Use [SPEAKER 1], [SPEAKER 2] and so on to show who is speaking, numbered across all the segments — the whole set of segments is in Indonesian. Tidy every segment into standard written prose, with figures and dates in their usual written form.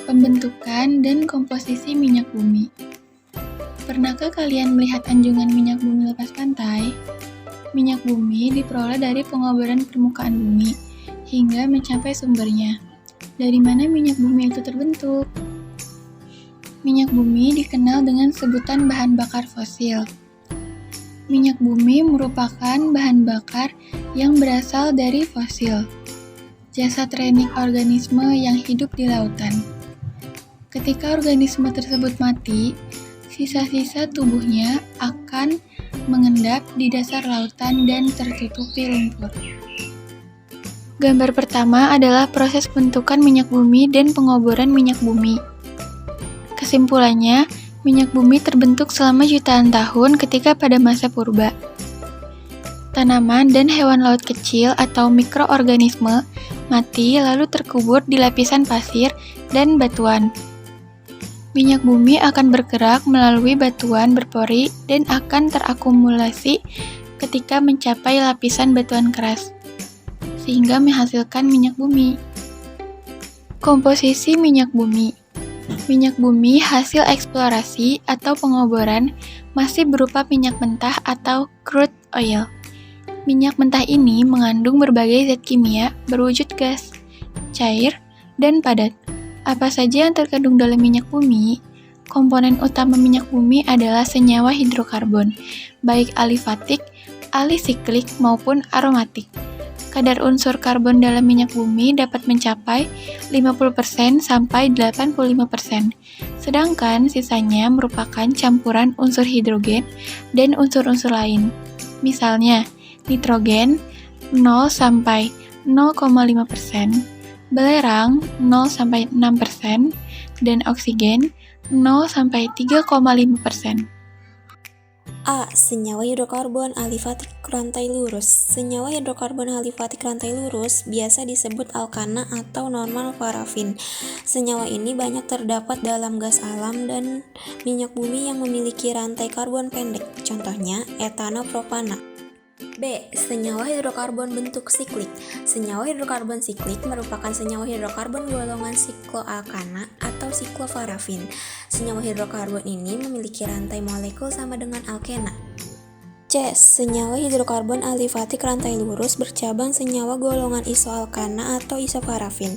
[SPEAKER 1] Pembentukan dan komposisi minyak bumi. Pernahkah kalian melihat anjungan minyak bumi lepas pantai? Minyak bumi diperoleh dari pengoboran permukaan bumi hingga mencapai sumbernya. Dari mana minyak bumi itu terbentuk? Minyak bumi dikenal dengan sebutan bahan bakar fosil. Minyak bumi merupakan bahan bakar yang berasal dari fosil, jasad renik organisme yang hidup di lautan. Ketika organisme tersebut mati, sisa-sisa tubuhnya akan mengendap di dasar lautan dan tertutupi lumpur. Gambar pertama adalah proses pembentukan minyak bumi dan pengoboran minyak bumi. Kesimpulannya, minyak bumi terbentuk selama jutaan tahun ketika pada masa purba. Tanaman dan hewan laut kecil atau mikroorganisme mati lalu terkubur di lapisan pasir dan batuan. Minyak bumi akan bergerak melalui batuan berpori dan akan terakumulasi ketika mencapai lapisan batuan keras, sehingga menghasilkan minyak bumi. Komposisi minyak bumi. Minyak bumi hasil eksplorasi atau pengoboran masih berupa minyak mentah atau crude oil. Minyak mentah ini mengandung berbagai zat kimia berwujud gas, cair, dan padat. Apa saja yang terkandung dalam minyak bumi? Komponen utama minyak bumi adalah senyawa hidrokarbon, baik alifatik, alisiklik, maupun aromatik. Kadar unsur karbon dalam minyak bumi dapat mencapai 50% sampai 85%, sedangkan sisanya merupakan campuran unsur hidrogen dan unsur-unsur lain. Misalnya, nitrogen 0 sampai 0,5%, belerang 0-6%, dan oksigen 0-3,5%.
[SPEAKER 2] A. Senyawa hidrokarbon alifatik rantai lurus. Senyawa hidrokarbon alifatik rantai lurus biasa disebut alkana atau normal parafin. Senyawa ini banyak terdapat dalam gas alam dan minyak bumi yang memiliki rantai karbon pendek, contohnya etana propana. B. Senyawa hidrokarbon bentuk siklik. Senyawa hidrokarbon siklik merupakan senyawa hidrokarbon golongan sikloalkana atau sikloparafin. Senyawa hidrokarbon ini memiliki rantai molekul sama dengan alkena. C. Senyawa hidrokarbon alifatik rantai lurus bercabang senyawa golongan isoalkana atau isoparafin.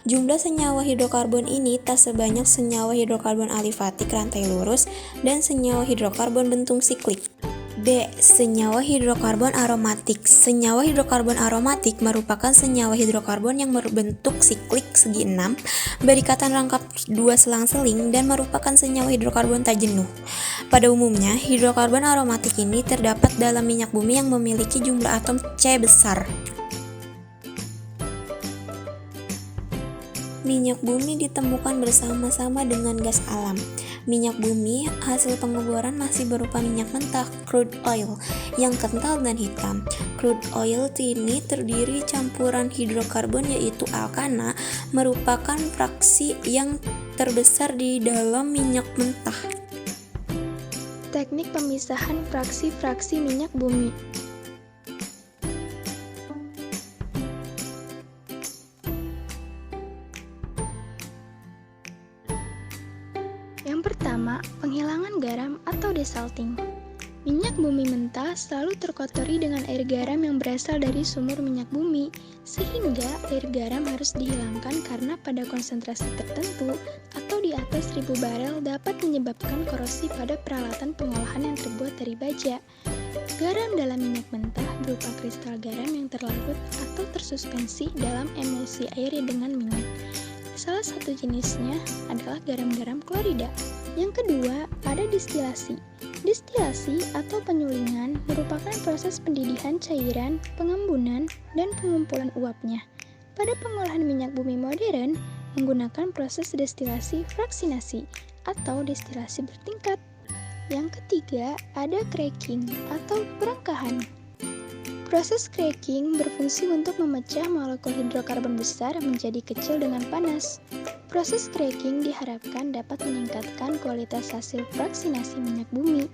[SPEAKER 2] Jumlah senyawa hidrokarbon ini tak sebanyak senyawa hidrokarbon alifatik rantai lurus dan senyawa hidrokarbon bentuk siklik. D. Senyawa hidrokarbon aromatik. Senyawa hidrokarbon aromatik merupakan senyawa hidrokarbon yang berbentuk siklik segi 6, berikatan rangkap 2 selang-seling, dan merupakan senyawa hidrokarbon tak jenuh. Pada umumnya, hidrokarbon aromatik ini terdapat dalam minyak bumi yang memiliki jumlah atom C besar. Minyak bumi ditemukan bersama-sama dengan gas alam. Minyak bumi hasil pengeboran masih berupa minyak mentah, crude oil, yang kental dan hitam. Crude oil ini terdiri campuran hidrokarbon yaitu alkana, merupakan fraksi yang terbesar di dalam minyak mentah.
[SPEAKER 3] Teknik pemisahan fraksi-fraksi minyak bumi. Yang pertama, penghilangan garam atau desalting. Minyak bumi mentah selalu terkotori dengan air garam yang berasal dari sumur minyak bumi, sehingga air garam harus dihilangkan karena pada konsentrasi tertentu atau di atas 1000 barel dapat menyebabkan korosi pada peralatan pengolahan yang terbuat dari baja. Garam dalam minyak mentah berupa kristal garam yang terlarut atau tersuspensi dalam emulsi air dengan minyak. Salah satu jenisnya adalah garam-garam klorida. Yang kedua, ada distilasi. Distilasi atau penyulingan merupakan proses pendidihan cairan, pengembunan, dan pengumpulan uapnya. Pada pengolahan minyak bumi modern, menggunakan proses destilasi fraksinasi atau destilasi bertingkat. Yang ketiga, ada cracking atau perengkahan. Proses cracking berfungsi untuk memecah molekul hidrokarbon besar menjadi kecil dengan panas. Proses cracking diharapkan dapat meningkatkan kualitas hasil fraksinasi minyak bumi.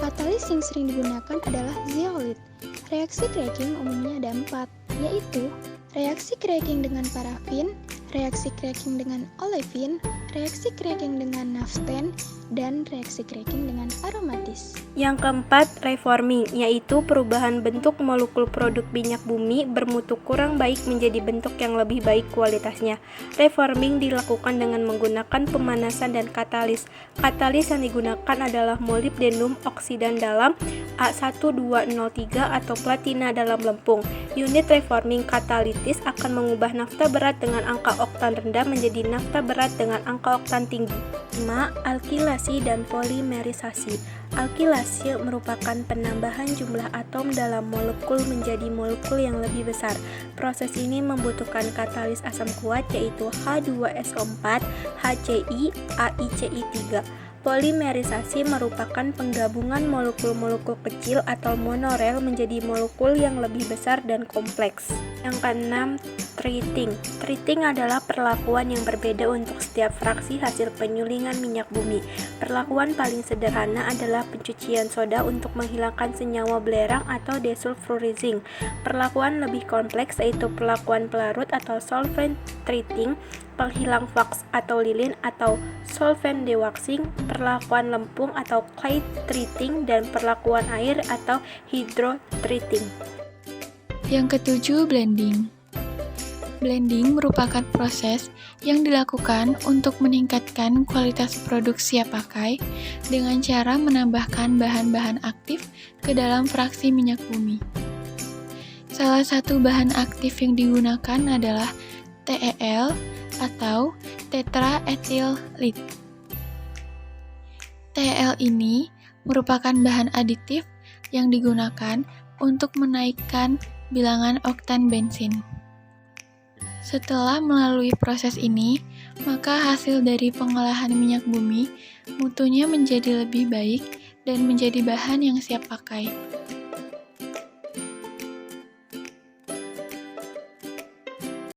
[SPEAKER 3] Katalis yang sering digunakan adalah zeolit. Reaksi cracking umumnya ada 4, yaitu reaksi cracking dengan parafin, reaksi cracking dengan olefin, reaksi cracking dengan naften, dan reaksi cracking dengan aromatis.
[SPEAKER 4] Yang keempat, reforming, yaitu perubahan bentuk molekul produk minyak bumi bermutu kurang baik menjadi bentuk yang lebih baik kualitasnya. Reforming dilakukan dengan menggunakan pemanasan dan katalis. Katalis yang digunakan adalah molybdenum oksidan dalam A1203 atau platina dalam lempung. Unit reforming katalitis akan mengubah nafta berat dengan angka oktan rendah menjadi nafta berat dengan angka oktan tinggi. 5. Alkilasi dan polimerisasi. Alkilasi merupakan penambahan jumlah atom dalam molekul menjadi molekul yang lebih besar. Proses ini membutuhkan katalis asam kuat yaitu H2SO4, HCl, AiCi3. Polimerisasi merupakan penggabungan molekul-molekul kecil atau monorel menjadi molekul yang lebih besar dan kompleks. Yang keenam, treating. Treating adalah perlakuan yang berbeda untuk setiap fraksi hasil penyulingan minyak bumi. Perlakuan paling sederhana adalah pencucian soda untuk menghilangkan senyawa belerang atau desulfurizing. Perlakuan lebih kompleks yaitu perlakuan pelarut atau solvent treating, penghilang wax atau lilin atau solvent dewaxing, perlakuan lempung atau clay treating, dan perlakuan air atau hydrotreating.
[SPEAKER 1] Yang ketujuh, blending. Blending merupakan proses yang dilakukan untuk meningkatkan kualitas produk siap pakai dengan cara menambahkan bahan-bahan aktif ke dalam fraksi minyak bumi. Salah satu bahan aktif yang digunakan adalah TEL atau tetraethyl lead. TEL ini merupakan bahan aditif yang digunakan untuk menaikkan bilangan oktan bensin. Setelah melalui proses ini, maka hasil dari pengolahan minyak bumi mutunya menjadi lebih baik dan menjadi bahan yang siap pakai.